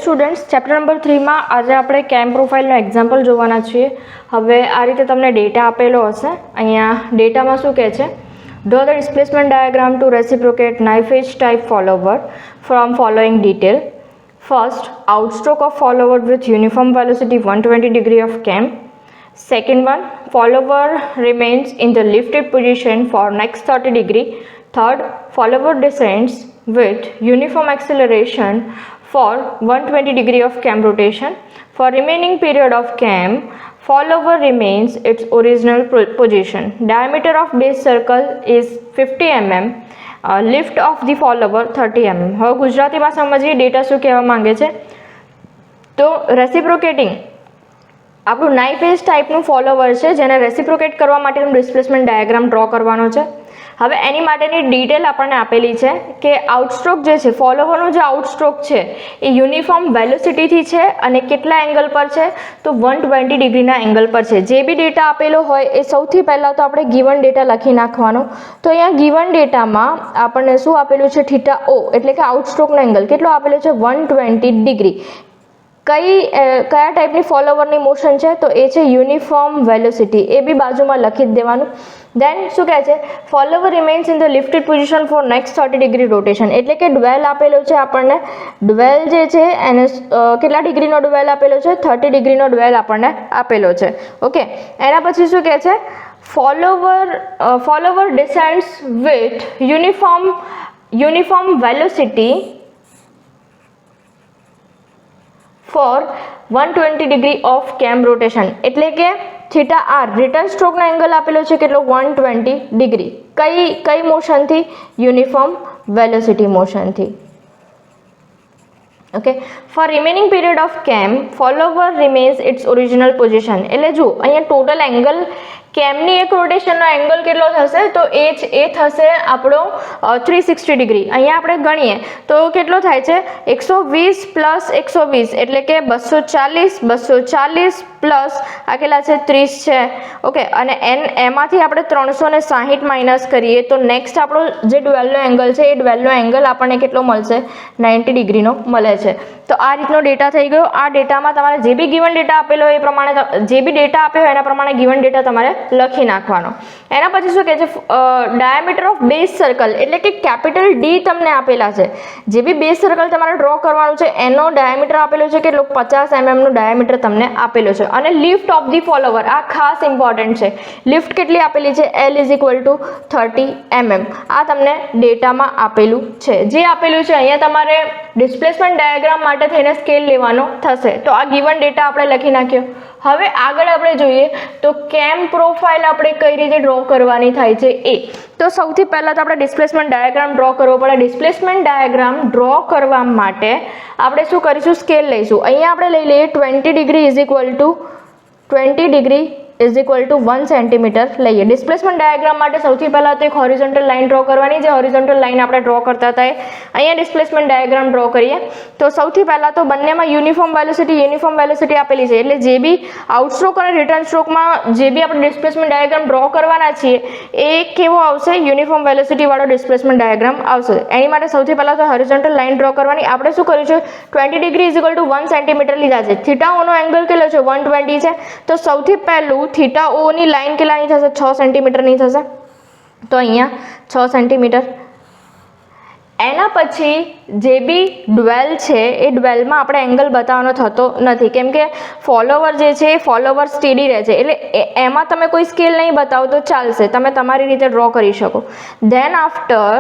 Students, chapter number 3 માં આજે આપણે કેમ પ્રોફાઇલનો એક્ઝામ્પલ જોવાના છીએ. હવે આ રીતે તમને ડેટા આપેલો હશે. અહીંયા ડેટામાં શું કહે છે? Draw the displacement diagram to reciprocate knife edge type follower from following detail. First, outstroke of follower with uniform velocity 120 degree of cam. Second one, follower remains in the lifted position for next 30 degree. Third, follower descends with uniform acceleration for 120 degree of cam rotation. For remaining period of cam, follower remains its original position. Diameter of base circle is 50 mm. Lift of the follower 30 mm. હવે ગુજરાતીમાં સમજીએ data શું કહેવા માંગે છે. તો reciprocating આપણું knife એજ ટાઈપનું ફોલોવર છે જેને રેસિપ્રોકેટ કરવા માટેનું ડિસ્પ્લેસમેન્ટ ડાયાગ્રામ ડ્રો કરવાનો છે. હવે એની માટેની ડિટેલ આપણને આપેલી છે કે આઉટસ્ટ્રોક જે છે, ફોલોવરનો જે આઉટસ્ટ્રોક છે એ યુનિફોર્મ વેલોસિટીથી છે અને કેટલા એંગલ પર છે? તો 120 ડિગ્રીના એંગલ પર છે. જે બી ડેટા આપેલો હોય એ સૌથી પહેલાં તો આપણે ગિવન ડેટા લખી નાખવાનો. તો અહીંયા ગિવન ડેટામાં આપણને શું આપેલું છે? થીટા ઓ એટલે કે આઉટસ્ટ્રોકનો એંગલ કેટલો આપેલો છે? 120 ડિગ્રી. કયા ટાઈપની ફોલોવરની મોશન છે? તો એ છે યુનિફોર્મ વેલોસિટી. એ બી બાજુમાં લખી જ દેવાનું. દેન શું કહે છે? Follower remains in the lifted position for next 30 degree rotation. એટલે કે ડ્વેલ આપેલો છે આપણને. ડ્વેલ જે છે એને કેટલા ડિગ્રીનો ડ્વેલ આપેલો છે? 30 ડિગ્રીનો ડ્વેલ આપણને આપેલો છે. ઓકે, એના પછી શું કહે છે? Follower descends with uniform velocity for 120 degree of cam rotation. એટલે કે થીટા આર રિટર્ન સ્ટ્રોકનો એંગલ આપેલો છે કેટલો? 120 ડિગ્રી. કઈ મોશનથી? યુનિફોર્મ વેલોસિટી મોશનથી. Okay, for remaining period of cam follower remains its original position. એટલે જુઓ અહીંયા ટોટલ એંગલ કેમની એક રોટેશનનો એંગલ કેટલો થશે? તો એ થશે આપણો 360 ડિગ્રી. અહીંયા આપણે ગણીએ તો કેટલો થાય છે? 120 પ્લસ 120 એટલે કે 240 પ્લસ આ કેટલા છે? 30 છે. ઓકે, અને એમાંથી આપણે 360 માઇનસ કરીએ તો નેક્સ્ટ આપણો જે ડ્વેલનો એંગલ છે એ ડ્વેલનો એંગલ આપણને કેટલો મળશે? 90 ડિગ્રીનો મળે છે. તો આ રીતનો ડેટા થઈ ગયો. આ ડેટામાં તમારે જે બી ગિવન ડેટા આપેલો હોય એ પ્રમાણે જે બી ડેટા આપ્યો હોય એના પ્રમાણે ગિવન ડેટા તમારે લખી નાખવાનો. એના પછી શું કહે છે? ડાયામીટર ઓફ બેઝ સર્કલ એટલે કે કેપિટલ ડી તમને આપેલા છે. જે બી બેઝ સર્કલ તમારે ડ્રો કરવાનું છે એનો ડાયામીટર આપેલો છે કેટલો? 50 mm નો ડાયામીટર તમને આપેલો છે. અને લિફ્ટ ઓફ ધી ફોલોવર, આ ખાસ ઇમ્પોર્ટન્ટ છે. લિફ્ટ કેટલી આપેલી છે? L = 30 mm. આ તમને ડેટામાં આપેલું છે. જે આપેલું છે અહીંયા તમારે ડિસ્પ્લેસમેન્ટ ડાયાગ્રામ માટે થઈને સ્કેલ લેવાનો થશે. તો આ ગિવન ડેટા આપણે લખી નાખ્યો. હવે આગળ આપણે જોઈએ તો કેમ પ્રોફાઇલ આપણે કઈ રીતે ડ્રો કરવાની થાય છે એ. તો સૌથી પહેલાં તો આપણે ડિસ્પ્લેસમેન્ટ ડાયાગ્રામ ડ્રો કરવો પડે. ડિસ્પ્લેસમેન્ટ ડાયાગ્રામ ડ્રો કરવા માટે આપણે શું કરીશું? સ્કેલ લઈશું. અહીંયા આપણે લઈ લઈએ 20 degree is equal to 1 centimetre લઈએ. ડિસ્પ્લેસમેન્ટ ડાયાગ્રામ માટે સૌથી પહેલાં તો એક હોરિઝોન્ટલ લાઇન ડ્રો કરવાની. જે હોરિઝોન્ટલ લાઇન આપણે ડ્રો કરતા હતા અહીંયા ડિસ્પ્લેસમેન્ટ ડાયાગ્રામ ડ્રો કરીએ તો સૌથી પહેલાં તો બંનેમાં યુનિફોર્મ વેલોસિટી આપેલી છે. એટલે જે બી આઉટસ્ટ્રોક અને રિટર્ન સ્ટ્રોકમાં જે બી આપણે ડિસ્પ્લેસમેન્ટ ડાયાગ્રામ ડ્રો કરવાના છીએ એ કેવો આવશે? યુનિફોર્મ વેલોસિટીવાળો ડિસ્પ્લેસમેન્ટ ડાયાગ્રામ આવશે. એની માટે સૌથી પહેલાં તો હોરિઝોન્ટલ લાઇન ડ્રો કરવાની. આપણે શું કર્યું છે? 20 degree is equal to 1 centimetre લીધા છે. થીટા ઓનો એંગલ કેટલો છે? 120 છે. તો સૌથી પહેલું થીટા ઓની લાઇન કેટલાની થશે? 6 સેન્ટીમીટરની થશે. તો અહીંયા 6 સેન્ટીમીટર. એના પછી જે બી ડ્વેલ છે એ ડ્વેલમાં આપણે એંગલ બતાવવાનો થતો નથી કેમ કે ફોલોવર જે છે એ ફોલોવર સ્ટેડી રહે છે. એટલે એમાં તમે કોઈ સ્કેલ નહીં બતાવો તો ચાલશે, તમે તમારી રીતે ડ્રો કરી શકો. ધેન આફ્ટર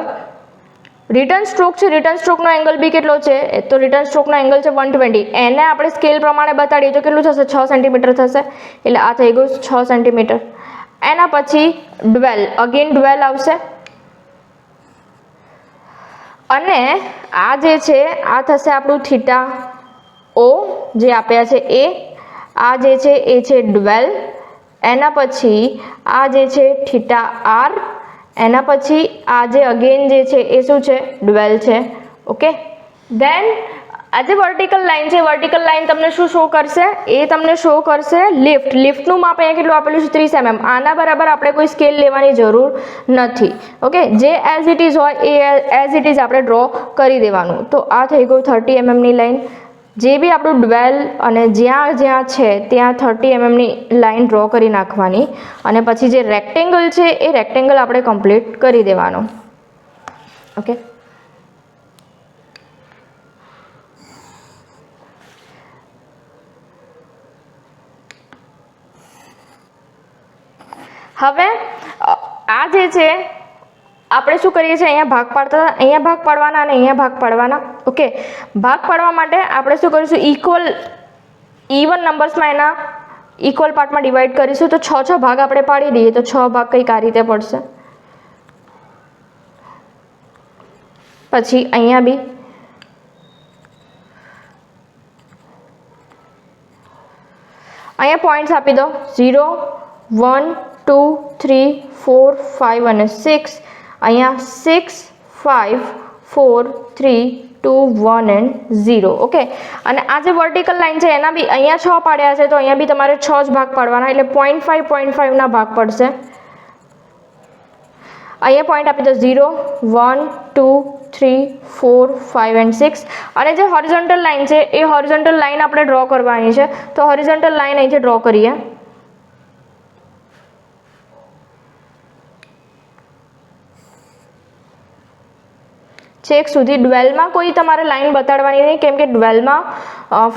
રિટર્ન સ્ટ્રોક છે. રિટર્ન સ્ટ્રોકનો એંગલ બી કેટલો છે? તો રિટર્ન સ્ટ્રોકનો એંગલ છે 120. એને આપણે સ્કેલ પ્રમાણે બતાડીએ તો કેટલું થશે? 6 સેન્ટીમીટર થશે. એટલે આ થઈ ગયું 6 સેન્ટીમીટર. એના પછી ડ્વેલ આવશે અને આ જે છે આ થશે આપણું થીટા ઓ જે આપ્યા છે એ. આ જે છે એ છે ડ્વેલ. એના પછી આ જે છે થીટા આર. એના પછી આ જે અગેન જે છે એ શું છે? ડ્વેલ છે. ઓકે, ધેન આ જે વર્ટિકલ લાઇન છે, વર્ટિકલ લાઇન તમને શું શો કરશે? એ તમને શો કરશે લિફ્ટનું માપ અહીંયા કેટલું આપેલું છે? 30 mm. આના બરાબર આપણે કોઈ સ્કેલ લેવાની જરૂર નથી. ઓકે, જે એઝ ઇટ ઇઝ હોય એ એઝ ઇટ ઇઝ આપણે ડ્રો કરી દેવાનું. તો આ થઈ ગયું 30 mm ની લાઇન. જે બી આપણું ડ્વેલ અને જ્યાં જ્યાં છે ત્યાં 30 mmની લાઇન ડ્રો કરી નાખવાની અને પછી જે રેક્ટેંગલ છે એ રેક્ટેંગલ આપણે કમ્પ્લીટ કરી દેવાનો. ઓકે, હવે આ જે છે આપણે શું કરીએ છીએ, અહીંયા ભાગ પાડતા, અહીંયા ભાગ પાડવાના અને અહીંયા ભાગ પાડવાના. ઓકે, ભાગ પાડવા માટે આપણે શું કરીશું, ઇવન નંબર્સમાં એના ઇક્વલ પાર્ટમાં ડિવાઈડ કરીશું. તો 6 ભાગ આપણે પાડી દઈએ તો 6 ભાગ કંઈક આ રીતે પડશે. પછી અહીંયા બી અહીંયા પોઈન્ટ્સ આપી દો 0, 1, 2, 3, 4, 5 અને 6. અહીંયા 6, 5, 4, 3, 2, 1 and 0. ઓકે, અને આ જે વર્ટિકલ લાઈન છે એના બી અહીંયા 6 પાડ્યા છે તો અહીંયા બી તમારે 6 જ ભાગ પાડવાના, એટલે 0.5 ના ભાગ પડશે. અહીંયા પોઈન્ટ આપી દો 0, 1, 2, 3, 4, 5 and 6. અને જે હોરિઝોન્ટલ લાઈન છે એ હોરિઝોન્ટલ લાઈન આપણે ડ્રો કરવાની છે. તો હોરિઝોન્ટલ લાઈન અહીંથી ડ્રો કરીએ. છેક સુધી ડ્વેલમાં કોઈ તમારે લાઈન બતાડવાની નહીં, કેમ કે ડ્વેલમાં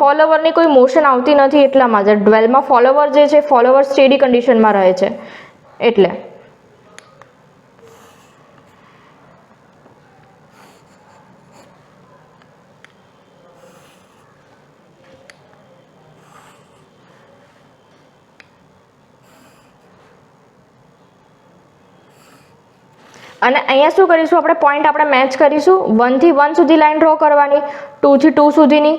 ફોલોવરની કોઈ મોશન આવતી નથી, એટલામાં જ ડ્વેલમાં ફોલોવર જે છે ફોલોવર સ્ટેડી કન્ડિશનમાં રહે છે એટલે. અને અહીંયા શું કરીશું, આપણે પોઈન્ટ આપણે મેચ કરીશું. 1 થી 1 સુધી લાઈન ડ્રો કરવાની, 2 થી 2 સુધીની,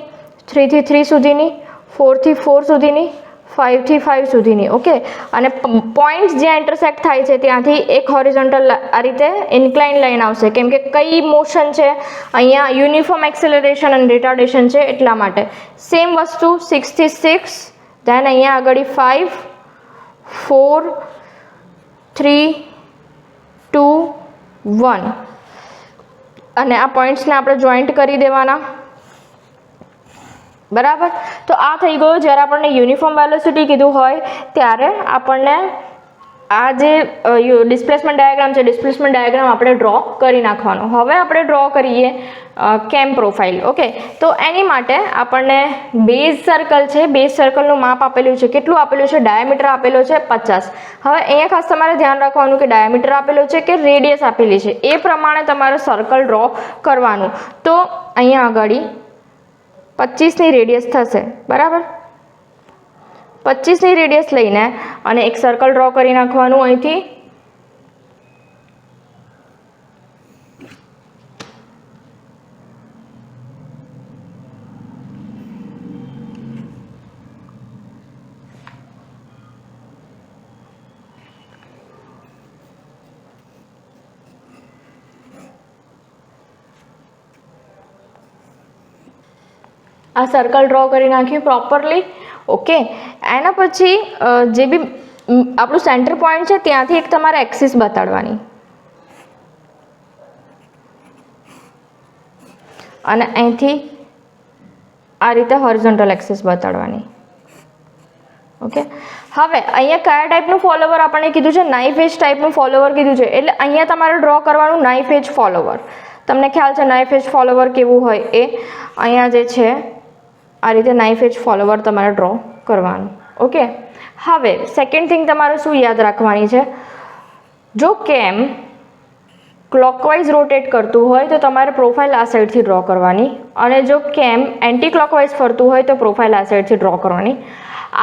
3 થી 3 સુધીની, 4 થી 4 સુધીની, 5 થી 5 સુધીની. ઓકે, અને પોઈન્ટ્સ જ્યાં ઇન્ટરસેક્ટ થાય છે ત્યાંથી એક હોરિઝોન્ટલ આ રીતે ઇન્ક્લાઇન લાઈન આવશે, કેમ કે કઈ મોશન છે અહીંયા યુનિફોર્મ એક્સેલરેશન અને રિટાર્ડેશન છે એટલા માટે. સેમ વસ્તુ 6 થી 6, ધેન અહીંયા આગળ 5, 4, 3, 2, 1 અને આ પોઈન્ટ્સને આપણે જોઈન્ટ કરી દેવાના. બરાબર, તો આ થઈ ગયું. જ્યારે આપણને યુનિફોર્મ વેલોસિટી કીધું હોય ત્યારે આપણને આ જે ડિસ્પ્લેસમેન્ટ ડાયાગ્રામ છે, ડિસ્પ્લેસમેન્ટ ડાયાગ્રામ આપણે ડ્રો કરી નાખવાનો. હવે આપણે ડ્રો કરીએ કેમ પ્રોફાઇલ. ઓકે, તો એની માટે આપણને બેઝ સર્કલ છે, બેઝ સર્કલનું માપ આપેલું છે. કેટલું આપેલું છે? ડાયામીટર આપેલો છે 50. હવે અહીંયા ખાસ તમારે ધ્યાન રાખવાનું કે ડાયામીટર આપેલો છે કે રેડિયસ આપેલી છે, એ પ્રમાણે તમારે સર્કલ ડ્રો કરવાનું. તો અહીંયા આગળ 25ની રેડિયસ થશે. બરાબર, 25ની રેડિયસ લઈને અને એક સર્કલ ડ્રો કરી નાખવાનું અહીંથી. આ સર્કલ ડ્રો કરી નાખ્યું પ્રોપરલી. ઓકે, એના પછી જે બી આપણું સેન્ટર પોઈન્ટ છે ત્યાંથી એક તમારે એક્સિસ બતાડવાની અને અહીંથી આ રીતે હોરિઝોન્ટલ એક્સિસ બતાડવાની. ઓકે, હવે અહીંયા કયા ટાઈપનું ફોલોવર આપણને કીધું છે? નાઇફ એજ ટાઈપનું ફોલોવર કીધું છે, એટલે અહીંયા તમારે ડ્રો કરવાનું નાઇફ એજ ફોલોવર. તમને ખ્યાલ છે નાઇફ એજ ફોલોવર કેવું હોય એ? અહીંયા જે છે આ રીતે નાઇફ એજ ફોલોવર તમારે ડ્રો કરવાનું. ઓકે, હવે સેકન્ડ થિંગ તમારે શું યાદ રાખવાની છે? જો કેમ ક્લોકવાઇઝ રોટેટ કરતું હોય તો તમારે પ્રોફાઇલ આ સાઈડથી ડ્રો કરવાની, અને જો કેમ એન્ટી ક્લોકવાઇઝ ફરતું હોય તો પ્રોફાઇલ આ સાઈડથી ડ્રો કરવાની.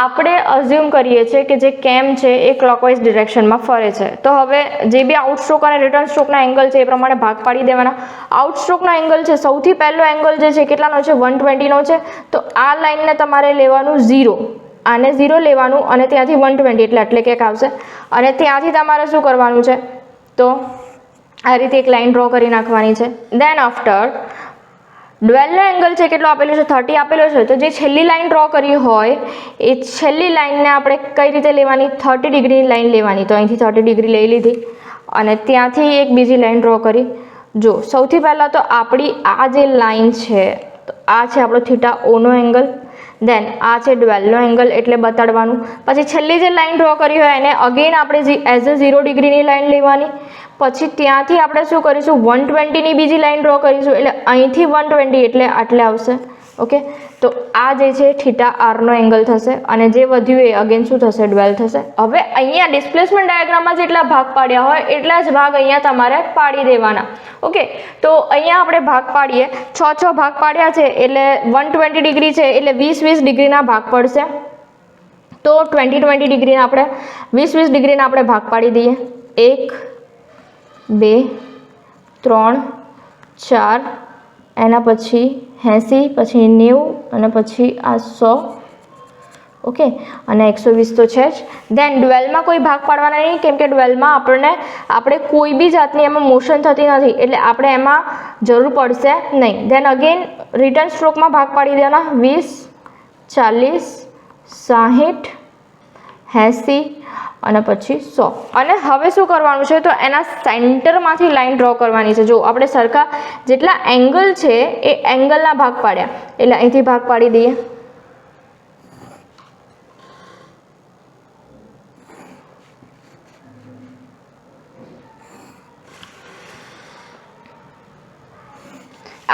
આપણે અઝ્યુમ કરીએ છીએ કે જે કેમ છે એ ક્લોકવાઇઝ ડિરેક્શનમાં ફરે છે, તો હવે જે બી આઉટસ્ટ્રોક અને રિટર્ન સ્ટ્રોકના એંગલ છે એ પ્રમાણે ભાગ પાડી દેવાના. આઉટસ્ટ્રોકના એંગલ છે, સૌથી પહેલો એંગલ જે છે કેટલાનો છે? 120નો છે. તો આ લાઇનને તમારે લેવાનું 0, આને 0 લેવાનું અને ત્યાંથી 120 એટલે કંઈક આવશે. અને ત્યાંથી તમારે શું કરવાનું છે? તો આ રીતે એક લાઇન ડ્રો કરી નાખવાની છે. દેન આફ્ટર ડ્વેલનો એંગલ છે કેટલો આપેલો છે? 30 આપેલો છે. તો જે છેલ્લી લાઇન ડ્રો કરી હોય એ છેલ્લી લાઇનને આપણે કઈ રીતે લેવાની? 30 ડિગ્રીની લાઇન લેવાની. તો અહીંથી 30 ડિગ્રી લઈ લીધી અને ત્યાંથી એક બીજી લાઇન ડ્રો કરી. જો સૌથી પહેલાં તો આપણી આ જે લાઇન છે તો આ છે આપણો થીટા ઓનો એંગલ, દેન આ છે ડ્વેલનો એંગલ એટલે બતાડવાનું. પછી છેલ્લી જે લાઈન ડ્રો કરી હોય એને અગેન આપણે એઝ અ 0 ડિગ્રીની લાઈન લેવાની. પછી ત્યાંથી આપણે શું કરીશું 120ની બીજી લાઈન ડ્રો કરીશું એટલે અહીંથી 120 એટલે આટલે આવશે. ઓકે, તો આ જે છે થીટા આરનો એંગલ થશે અને જે વધ્યું એ અગેન શું થશે, ડ્વેલ થશે. હવે અહીંયા ડિસ્પ્લેસમેન્ટ ડાયાગ્રામમાં જેટલા ભાગ પાડ્યા હોય એટલા જ ભાગ અહીંયા તમારે પાડી દેવાના. ઓકે, તો અહીંયા આપણે ભાગ પાડીએ, 6 ભાગ પાડ્યા છે એટલે 120 ડિગ્રી છે એટલે 20 ડિગ્રીના ભાગ પડશે. તો 20 ડિગ્રીના આપણે 20 ડિગ્રીના આપણે ભાગ પાડી દઈએ. 1 2 3 4 એના પછી 80 પછી 90 અને પછી આ 100. ઓકે, અને 120 તો છે જ. દેન ડ્વેલમાં કોઈ ભાગ પાડવાના નહીં, કેમ કે ડ્વેલમાં આપણે કોઈ બી જાતની એમાં મોશન થતી નથી એટલે આપણે એમાં જરૂર પડશે નહીં. દેન અગેન રિટર્ન સ્ટ્રોકમાં ભાગ પાડી દેવાના 20 40 60 80 અને પછી 100. અને હવે શું કરવાનું છે, તો એના સેન્ટરમાંથી લાઈન ડ્રો કરવાની છે. જો આપણે સરખા જેટલા એંગલ છે એ એંગલના ભાગ પાડ્યા એટલે અહીંથી ભાગ પાડી દઈએ.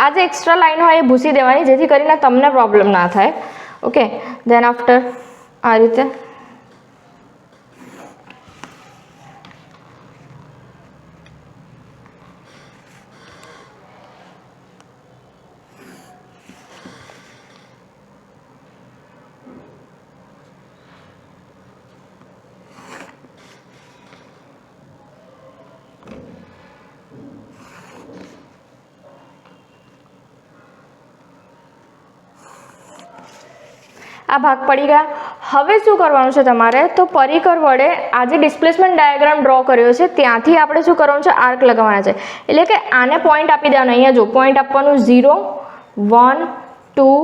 આ જે એક્સ્ટ્રા લાઈન હોય એ ભૂસી દેવાની જેથી કરીને તમને પ્રોબ્લેમ ના થાય. ઓકે, દેન આફ્ટર આ રીતે આ ભાગ પડી ગયા. હવે શું કરવાનું છે તમારે, તો પરિકર વડે આ જે ડિસ્પ્લેસમેન્ટ ડાયાગ્રામ ડ્રો કર્યો છે ત્યાંથી આપણે શું કરવાનું છે, આર્ક લગાવવાના છે. એટલે કે આને પોઈન્ટ આપી દેવાનો. અહીંયા જો પોઈન્ટ આપવાનું 0 1 2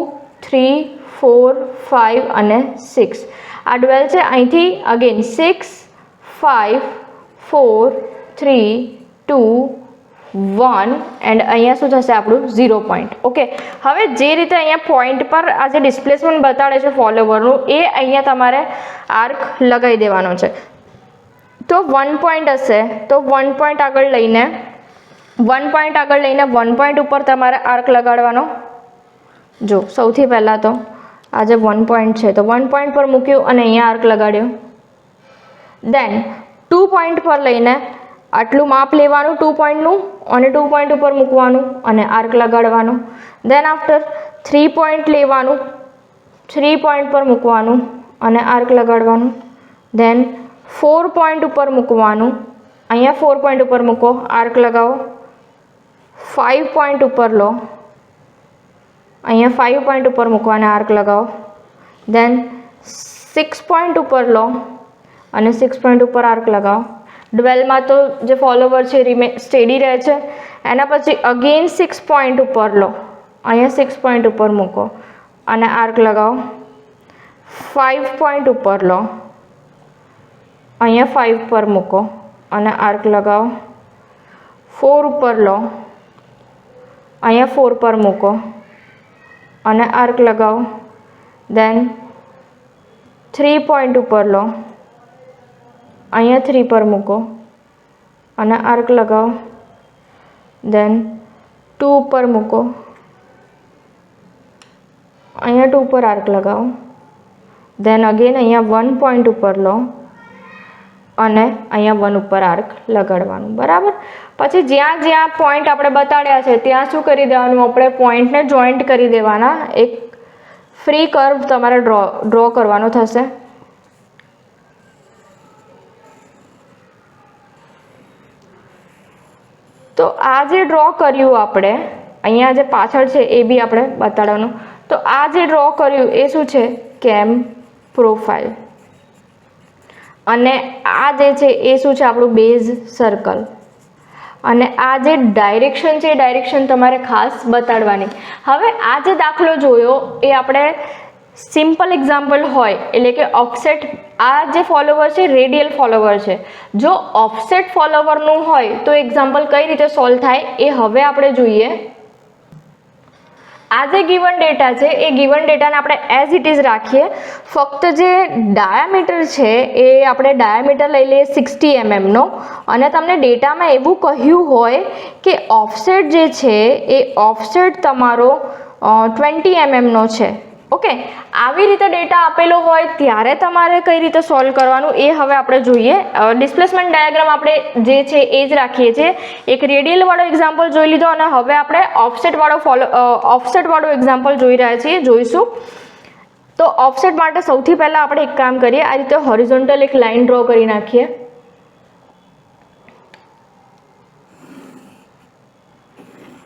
3 4 5 અને 6. આ ડ્વેલ છે, અહીંથી અગેન 6 5 4 3 2 1 એન્ડ અહીંયા શું થશે આપણું 0 પોઈન્ટ. ઓકે, હવે જે રીતે અહીંયા પોઈન્ટ પર આ જે ડિસ્પ્લેસમેન્ટ બતાડે છે ફોલોવરનું એ અહીંયા તમારે આર્ક લગાવી દેવાનો છે. તો 1 પોઈન્ટ હશે તો 1 પોઈન્ટ આગળ લઈને 1 પોઈન્ટ ઉપર તમારે આર્ક લગાડવાનો. જો સૌથી પહેલાં તો આ જે 1 પોઈન્ટ છે તો 1 પોઈન્ટ પર મૂક્યું અને અહીંયા આર્ક લગાડ્યો. દેન 2 પોઈન્ટ પર લઈને આટલું માપ લેવાનું 2 પોઈન્ટનું અને 2 પોઈન્ટ ઉપર મૂકવાનું અને આર્ક લગાડવાનું. દેન આફ્ટર 3 પોઈન્ટ લેવાનું, 3 પોઈન્ટ પર મૂકવાનું અને આર્ક લગાડવાનું. દેન 4 પોઈન્ટ ઉપર મૂકવાનું, અહીંયા 4 પોઈન્ટ ઉપર મૂકો, આર્ક લગાવો. 5 પોઈન્ટ ઉપર લો, અહીંયા 5 પોઈન્ટ ઉપર મૂકવાના આર્ક લગાવો. દેન 6 પોઈન્ટ ઉપર લો અને 6 પોઈન્ટ ઉપર આર્ક લગાવો. ડ્વેલમાં તો જે ફોલોવર છે સ્ટેડી રહે છે. એના પછી અગેન 6 પોઈન્ટ ઉપર લો, અહીંયા 6 પોઈન્ટ ઉપર મૂકો અને આર્ક લગાવો. 5 પોઈન્ટ ઉપર લો, અહીંયા 5 પર મૂકો અને આર્ક લગાવો. 4 ઉપર લો, અહીંયા 4 પર મૂકો અને આર્ક લગાવો. દેન 3 પોઈન્ટ ઉપર લો, અહીંયા 3 પર મૂકો અને આર્ક લગાવો. દેન 2 પર મૂકો, અહીંયા 2 પર આર્ક લગાવો. દેન અગેન અહીંયા 1 પોઈન્ટ ઉપર લો અને અહીંયા 1 ઉપર આર્ક લગાડવાનું. બરાબર. પછી જ્યાં જ્યાં પોઈન્ટ આપણે બતાડ્યા છે ત્યાં શું કરી દેવાનું, આપણે પોઈન્ટને જોઈન્ટ કરી દેવાના. એક ફ્રી કર્વ તમારે ડ્રો કરવાનો થશે. તો આ જે ડ્રો કર્યું આપણે અહીંયા જે પાછળ છે એ બી આપણે બતાડવાનું. તો આ જે ડ્રો કર્યું એ શું છે, કેમ પ્રોફાઇલ. અને આ જે છે એ શું છે, આપણું બેઝ સર્કલ. અને આ જે ડાયરેક્શન છે એ ડાયરેક્શન તમારે ખાસ બતાડવાની. હવે આ જે દાખલો જોયો એ આપણે સિમ્પલ એક્ઝામ્પલ હોય એટલે કે ઓફસેટ. આ જે ફોલોવર છે રેડિયલ ફોલોવર છે. જો ઓફસેટ ફોલોવરનું હોય તો એક્ઝામ્પલ કઈ રીતે સોલ્વ થાય એ હવે આપણે જોઈએ. આ જે ગિવન ડેટા છે એ ગિવન ડેટાને આપણે એઝ ઇટ ઇઝ રાખીએ, ફક્ત જે ડાયામીટર છે એ આપણે ડાયામીટર લઈ લઈએ 60 mm નો, અને તમને ડેટામાં એવું કહ્યું હોય કે ઓફસેટ જે છે એ ઓફસેટ તમારો 20 mm નો છે. ઓકે, આવી રીતે ડેટા આપેલો હોય ત્યારે તમારે કઈ રીતે સોલ્વ કરવાનું એ હવે આપણે જોઈએ. ડિસ્પ્લેસમેન્ટ ડાયાગ્રામ આપણે જે છે એ જ રાખીએ છીએ. એક રેડિયલ વાળો એક્ઝામ્પલ જોઈ લીધો અને હવે આપણે ઓફસેટ વાળો એક્ઝામ્પલ જોઈ રહ્યા છીએ, જોઈશું. તો ઓફસેટ માટે સૌથી પહેલાં આપણે એક કામ કરીએ, આ રીતે હોરિઝોન્ટલ એક લાઇન ડ્રો કરી નાખીએ.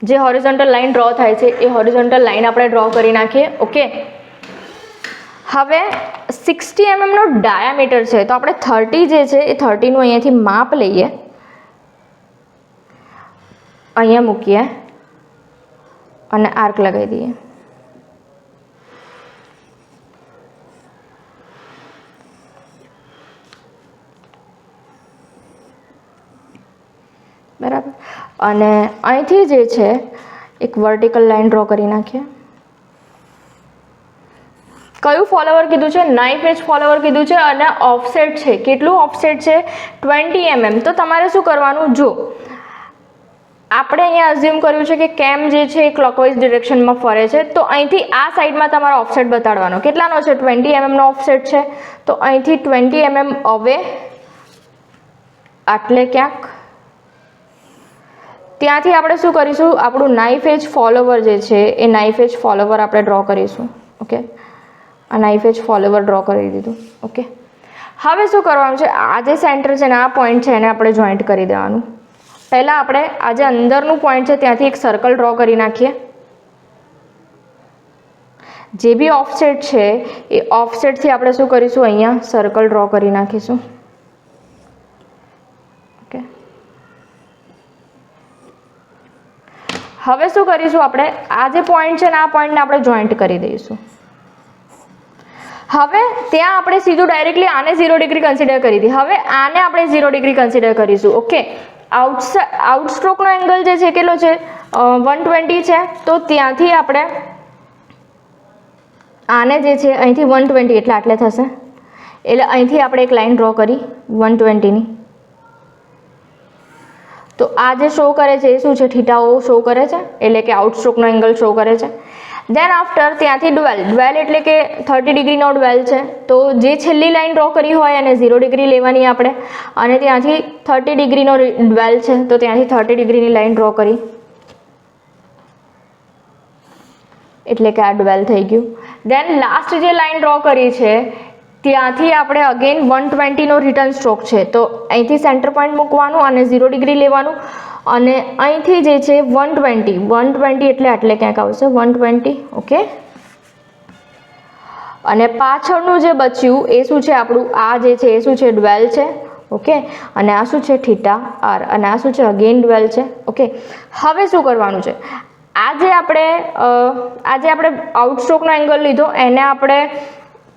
જે હોરિઝોન્ટલ લાઇન ડ્રો થાય છે એ હોરિઝોન્ટલ લાઇન આપણે ડ્રો કરી નાખીએ. ઓકે, હવે 60 mm નો ડાયામીટર છે તો આપણે 30 જે છે એ 30 નું અહીંયાથી માપ લઈએ, અહીંયા મૂકીએ અને આર્ક લગાવી દઈએ. બરાબર, અને અહીંથી જે છે એક વર્ટિકલ લાઇન ડ્રો કરી નાખીએ. કયું ફોલોવર કીધું છે? નાઇફ એજ ફોલોવર કીધું છે, અને ઓફસેટ છે કેટલું? ઓફસેટ છે 20 mm. તો તમારે શું કરવાનું, જો આપણે અહીંયા અઝ્યુમ કર્યું છે કે કેમ જે છે એ ક્લોકવાઇઝ ડિરેક્શનમાં ફરે છે, તો અહીંથી આ સાઈડમાં તમારો ઓફસેટ બતાડવાનો. કેટલાનો છે? 20 mm નો ઓફસેટ છે, તો અહીંથી 20 mm અવે આટલે ક્યાંક. ત્યાંથી આપણે શું કરીશું, આપણું નાઇફ એજ ફોલોવર જે છે એ નાઇફ એજ ફોલોવર આપણે ડ્રો કરીશું. ઓકે, આ નાઇફ એજ ફોલોવર ડ્રો કરી દીધું. ઓકે, હવે શું કરવાનું છે, આ જે સેન્ટર છે ને આ પોઈન્ટ છે એને આપણે જોઈન્ટ કરી દેવાનું. પહેલાં આપણે આ જે અંદરનું પોઈન્ટ છે ત્યાંથી એક સર્કલ ડ્રો કરી નાખીએ. જે બી ઓફસેટ છે એ ઓફસેટથી આપણે શું કરીશું, અહીંયા સર્કલ ડ્રો કરી નાખીશું. ઓકે, હવે શું કરીશું, આપણે આ જે પોઈન્ટ છે ને આ પોઈન્ટને આપણે જોઈન્ટ કરી દઈશું. હવે ત્યાં આપણે સીધું ડાયરેક્ટલી આને 0 ડિગ્રી કન્સિડર કરી હતી, હવે આને આપણે 0 ડિગ્રી કન્સિડર કરીશું. ઓકે, આઉટસ્ટ્રોકનો એંગલ જે છે કેટલો છે? 120 છે. તો ત્યાંથી આપણે આને જે છે અહીંથી 120 એટલે આટલે થશે, એટલે અહીંથી આપણે એક લાઈન ડ્રો કરી 120ની. તો આ જે શો કરે છે એ શું છે? થીટા શો કરે છે, એટલે કે આઉટસ્ટ્રોકનો એંગલ શો કરે છે. દેન આફ્ટર ત્યાંથી ડ્વેલ એટલે કે 30 ડિગ્રીનો ડ્વેલ છે, તો જે છેલ્લી લાઈન ડ્રો કરી હોય એને 0 ડિગ્રી લેવાની આપણે, અને ત્યાંથી 30 ડિગ્રીનો ડ્વેલ છે તો ત્યાંથી 30 ડિગ્રીની લાઈન ડ્રો કરી, એટલે કે આ ડ્વેલ થઈ ગયું. દેન લાસ્ટ જે લાઈન ડ્રો કરી છે ત્યાંથી આપણે અગેન 120નો રિટર્ન સ્ટ્રોક છે, તો અહીંથી સેન્ટર પોઈન્ટ મૂકવાનું અને 0 ડિગ્રી લેવાનું, અને અહીંથી જે છે 120 એટલે આટલે ક્યાંક આવશે 120. ઓકે, અને પાછળનું જે બચ્યું એ શું છે આપણું, આ જે છે એ શું છે? ડ્વેલ છે. ઓકે, અને આ શું છે? થીટા આર, અને આ શું છે? અગેન ડ્વેલ છે. ઓકે, હવે શું કરવાનું છે, આજે આપણે આઉટસ્ટ્રોકનો એંગલ લીધો એને આપણે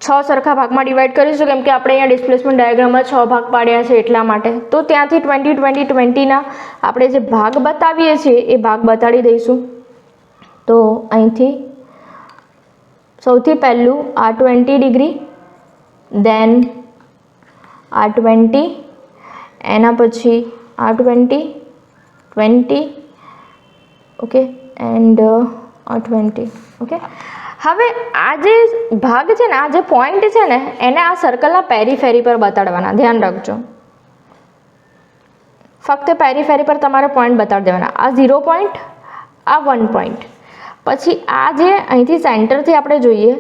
6 સરખા ભાગમાં ડિવાઈડ કરીશું, કેમ કે આપણે અહીંયા ડિસ્પ્લેસમેન્ટ ડાયાગ્રામમાં 6 ભાગ પાડ્યા છે એટલા માટે. તો ત્યાંથી 20 આપણે જે ભાગ બતાવીએ છીએ એ ભાગ બતાડી દઈશું. તો અહીંથી સૌથી પહેલું આ 20 ડિગ્રી, દેન આ 20, એના પછી આ 20. ઓકે, એન્ડ આ 20. ઓકે, હવે આ જે ભાગ છે ને, આ જે પોઈન્ટ છે ને એને આ સર્કલના પેરીફેરી પર બતાડવાના. ધ્યાન રાખજો, ફક્ત પેરીફેરી પર તમારે પોઈન્ટ બતાડી દેવાના. આ 0 પોઈન્ટ, આ 1 પોઈન્ટ, પછી આ જે અહીંથી સેન્ટરથી આપણે જોઈએ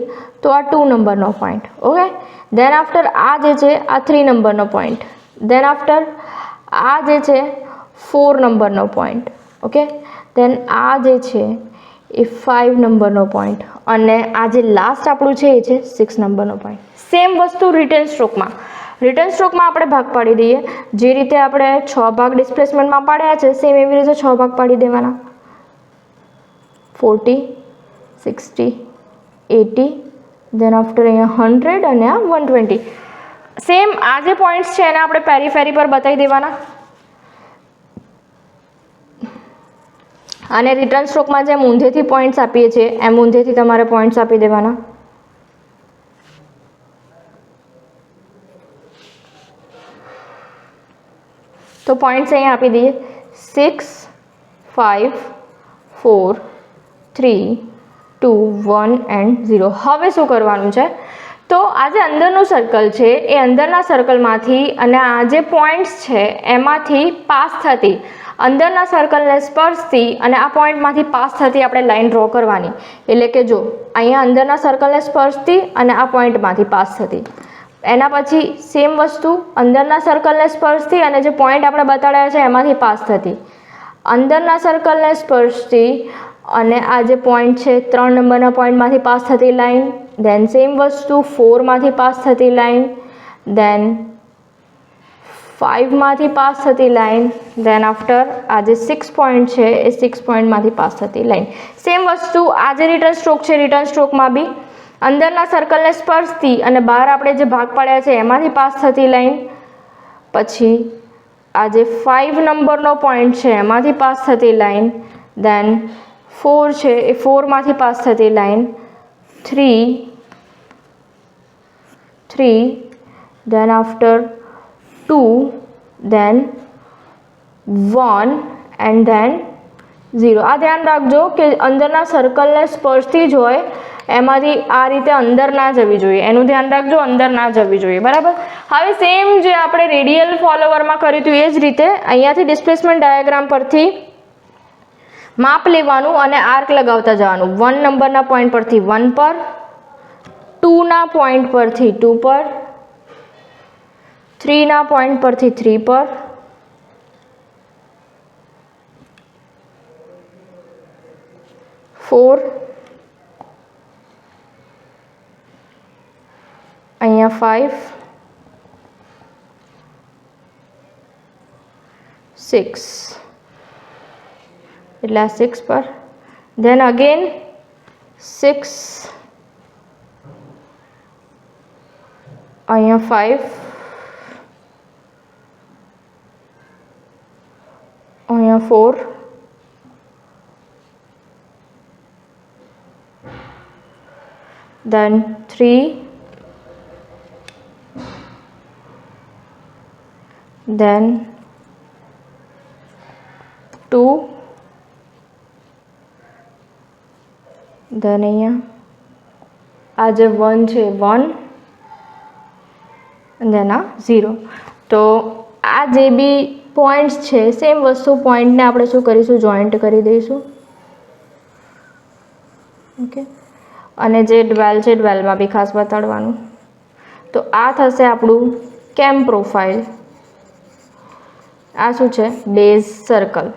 તો આ 2 નંબરનો પોઈન્ટ. ઓકે, દેન આફ્ટર આ જે છે આ 3 નંબરનો પોઈન્ટ, દેન આફ્ટર આ જે છે 4 નંબરનો પોઈન્ટ. ઓકે, દેન આ જે છે એ 5 નંબરનો પોઈન્ટ, અને આ જે લાસ્ટ આપણું છે એ છે 6 નંબરનો પોઈન્ટ. સેમ વસ્તુ રિટર્ન સ્ટ્રોકમાં આપણે ભાગ પાડી દઈએ, જે રીતે આપણે 6 ભાગ ડિસ્પ્લેસમેન્ટમાં પાડ્યા છે સેમ એવી રીતે 6 ભાગ પાડી દેવાના. 40, 60, 80, દેન આફ્ટર અહીંયા 100 અને આ 120. સેમ આ જે પોઈન્ટ્સ છે એને આપણે પેરીફેરી પર બતાવી દેવાના. અને રિટર્ન સ્ટ્રોકમાં જેમ ઊંધેથી પોઈન્ટ્સ આપીએ છીએ એમ ઊંધેથી તમારે પોઈન્ટ્સ આપી દેવાના. તો પોઈન્ટ્સ અહીંયા આપી દઈએ 6 5 4 3 2 1 એન્ડ 0. હવે શું કરવાનું છે, તો આ જે અંદરનું સર્કલ છે એ અંદરના સર્કલમાંથી અને આ જે પોઈન્ટ્સ છે એમાંથી પાસ થતી, અંદરના સર્કલને સ્પર્શતી અને આ પોઈન્ટમાંથી પાસ થતી આપણે લાઈન ડ્રો કરવાની. એટલે કે જો અહીંયા અંદરના સર્કલને સ્પર્શતી અને આ પોઈન્ટમાંથી પાસ થતી. એના પછી સેમ વસ્તુ અંદરના સર્કલને સ્પર્શતી અને જે પોઈન્ટ આપણે બતાડ્યા છે એમાંથી પાસ થતી, અંદરના સર્કલને સ્પર્શતી અને આ જે પોઈન્ટ છે 3 નંબરના પોઈન્ટમાંથી પાસ થતી લાઈન, દેન સેમ વસ્તુ 4માંથી પાસ થતી લાઈન, દેન 5માંથી પાસ થતી લાઈન, દેન આફ્ટર આ જે 6 પોઈન્ટ છે એ 6 પોઈન્ટમાંથી પાસ થતી લાઈન. સેમ વસ્તુ આ જે રિટર્ન સ્ટ્રોક છે, રિટર્ન સ્ટ્રોકમાં બી અંદરના સર્કલને સ્પર્શતી અને બહાર આપણે જે ભાગ પાડ્યા છે એમાંથી પાસ થતી લાઈન, પછી આ જે 5 નંબરનો પોઈન્ટ છે એમાંથી પાસ થતી લાઈન, દેન 4 છે એ 4માંથી પાસ થતી line, 3 then after 2 then 1 and then 0. આ ધ્યાન રાખજો કે અંદરના સર્કલને સ્પર્શતી જ હોય એમાંથી આ રીતે અંદર ના જવી જોઈએ, એનું ધ્યાન રાખજો, અંદર ના જવી જોઈએ. બરાબર. હવે સેમ જે આપણે રેડિયલ ફોલોવરમાં કર્યું હતું એ જ રીતે અહીંયાથી ડિસ્પ્લેસમેન્ટ ડાયાગ્રામ પરથી માપ લેવાનું અને આર્ક લગાવતા જવાનું. 1 નંબરના પોઈન્ટ પરથી 1 પર, 2ના પોઈન્ટ પરથી 2 પર, 3ના પોઈન્ટ પરથી 3 પર, 4 અહીંયા 5 6 એટલે આ 6 પર, then again 6 અહીંયા 5 અહીંયા 4 then 3 then 2 then અહીંયા આ જે 1 છે 1 then આ 0. તો આ જે બી પોઈન્ટ્સ છે સેમ વસ્તુ પોઈન્ટને આપણે શું કરીશું, જોઈન્ટ કરી દઈશું. ઓકે. અને જે ડ્વેલ છે ડ્વેલમાં બી ખાસ બતાડવાનું. તો આ થશે આપણું કેમ પ્રોફાઇલ. આ શું છે, બેઝ સર્કલ.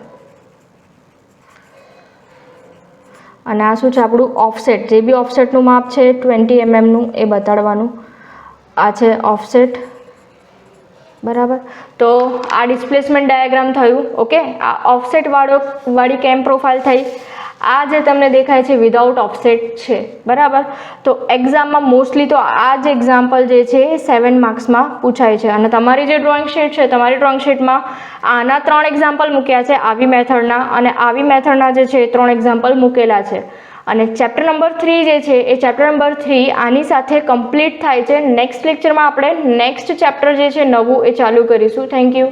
અને આ શું છે આપણું ઓફસેટ, જે બી ઓફસેટનું માપ છે 20 mm એ બતાડવાનું. આ છે ઓફસેટ. બરાબર. તો આ ડિસ્પ્લેસમેન્ટ ડાયાગ્રામ થયું. ઓકે. આ ઓફસેટ વાળી કેમ પ્રોફાઇલ થઈ. આ જે તમને દેખાય છે વિધાઉટ ઓફસેટ છે. બરાબર. તો એક્ઝામમાં મોસ્ટલી તો આ જ એક્ઝામ્પલ જે છે એ 7 માર્ક્સમાં પૂછાય છે. અને તમારી જે ડ્રોઈંગ શીટ છે, તમારી ડ્રોઈંગ શીટમાં આના 3 એક્ઝામ્પલ મૂક્યા છે આવી મેથડના, અને આવી મેથડના જે છે 3 એક્ઝામ્પલ મૂકેલા છે. અને ચેપ્ટર નંબર 3 જે છે એ ચેપ્ટર નંબર 3 આની સાથે કમ્પ્લીટ થાય છે. નેક્સ્ટ લેક્ચરમાં આપણે નેક્સ્ટ ચેપ્ટર જે છે નવું એ ચાલુ કરીશું. Thank you.